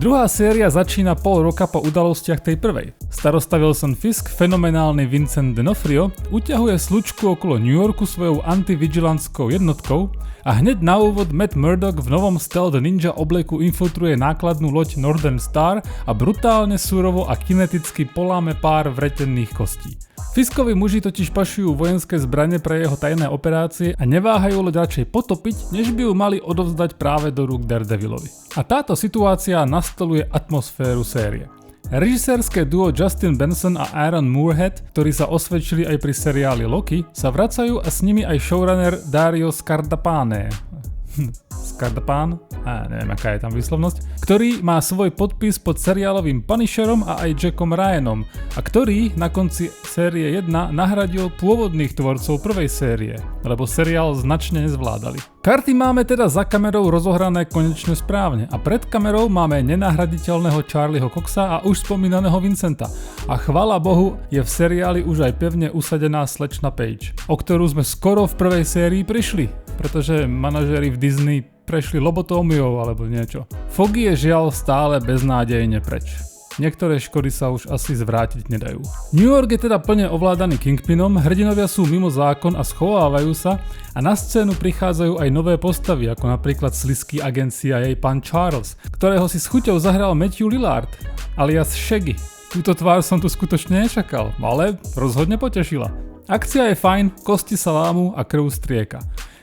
Druhá séria začína pol roka po udalostiach tej prvej. Starosta Wilson Fisk, fenomenálny Vincent D'Onofrio, uťahuje slučku okolo New Yorku svojou antivigilantskou jednotkou a hneď na úvod Matt Murdock v novom stealth ninja obleku infiltruje nákladnú loď Northern Star a brutálne surovo a kineticky poláme pár vretenných kostí. Fiskovi muži totiž pašujú vojenské zbrane pre jeho tajné operácie a neváhajú loď radšej potopiť, než by ju mali odovzdať práve do rúk Daredevilovi. A táto situácia nastoluje atmosféru série. Režisérske duo Justin Benson a Aaron Moorhead, ktorí sa osvedčili aj pri seriáli Loki, sa vracajú a s nimi aj showrunner Dario Scardapane. Scardapane? Neviem, aká je tam výslovnosť. Ktorý má svoj podpis pod seriálovým Punisherom a aj Jackom Ryanom a ktorý na konci série 1 nahradil pôvodných tvorcov prvej série, lebo seriál značne nezvládali. Karty máme teda za kamerou rozohrané konečne správne a pred kamerou máme nenahraditeľného Charlieho Coxa a už spomínaného Vincenta. A chvála Bohu je v seriáli už aj pevne usadená slečna Paige, o ktorú sme skoro v prvej sérii prišli, pretože manažéri v Disney prešli lobotómiou alebo niečo. Foggy je žiaľ stále beznádejne preč. Niektoré škody sa už asi zvrátiť nedajú. New York je teda plne ovládaný Kingpinom, hrdinovia sú mimo zákon a schovávajú sa a na scénu prichádzajú aj nové postavy, ako napríklad slizký agent CIA pán Charles, ktorého si s chuťou zahral Matthew Lillard, alias Shaggy. Túto tvár som tu skutočne nečakal, ale rozhodne potešila. Akcia je fajn, kosti sa lámu a krv strieka.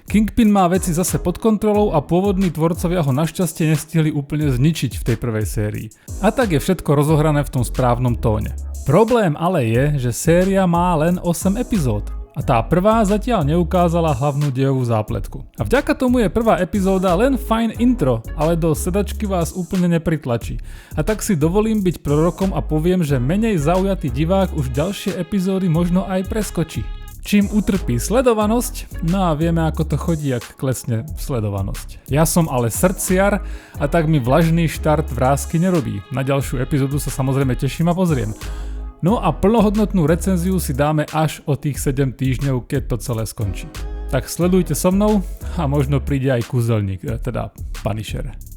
Kingpin má veci zase pod kontrolou a pôvodní tvorcovia ho našťastie nestihli úplne zničiť v tej prvej sérii. A tak je všetko rozohrané v tom správnom tóne. Problém ale je, že séria má len 8 epizód. A tá prvá zatiaľ neukázala hlavnú dejovú zápletku. A vďaka tomu je prvá epizóda len fajn intro, ale do sedačky vás úplne nepritlačí. A tak si dovolím byť prorokom a poviem, že menej zaujatý divák už ďalšie epizódy možno aj preskočí. Čím utrpí sledovanosť, no a vieme ako to chodí, ak klesne sledovanosť. Ja som ale srdciar a tak mi vlažný štart vrásky nerobí. Na ďalšiu epizódu sa samozrejme teším a pozriem. No a plnohodnotnú recenziu si dáme až o tých 7 týždňov, keď to celé skončí. Tak sledujte so mnou a možno príde aj kúzelník, teda Punisher.